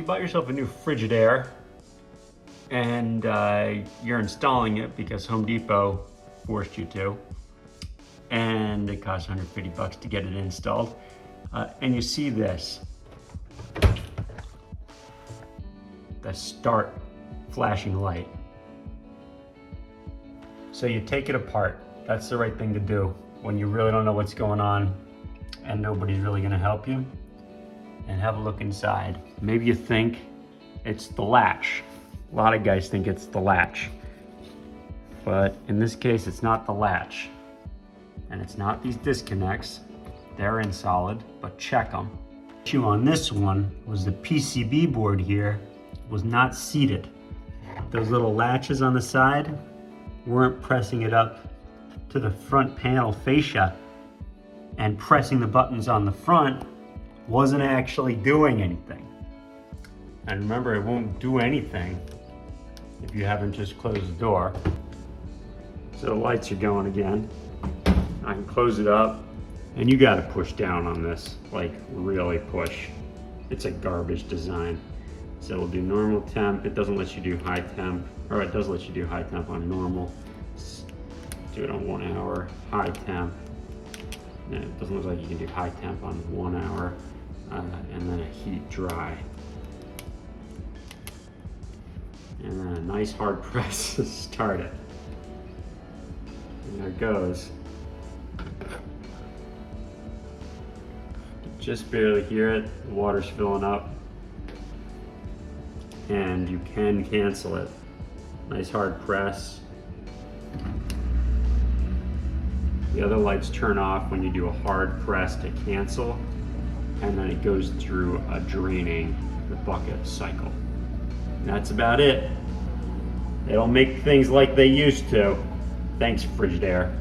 bought yourself a new Frigidaire and you're installing it because Home Depot forced you to, and it costs $150 to get it installed, and you see this, the start flashing light. So you take it apart. That's the right thing to do when you really don't know what's going on and nobody's really gonna help you. And have a look inside. Maybe you think it's the latch. A lot of guys think it's the latch. But in this case, it's not the latch. And it's not these disconnects. They're in solid, but check them. The issue on this one was the PCB board here was not seated. Those little latches on the side weren't pressing it up to the front panel fascia, and pressing the buttons on the front wasn't actually doing anything. And remember, it won't do anything if you haven't just closed the door. So the lights are going again. I can close it up, and you gotta push down on this, like really push. It's a garbage design. So it'll do normal temp. It doesn't let you do high temp, or it does let you do high temp on normal. Let's do it on 1 hour, high temp. And it doesn't look like you can do high temp on 1 hour, and then a heat dry. And then a nice hard press to start it. And there it goes. You just barely hear it, the water's filling up. And you can cancel it. Nice hard press. The other lights turn off when you do a hard press to cancel, and then it goes through a draining the bucket cycle. And that's about it. They don't make things like they used to. Thanks, Frigidaire.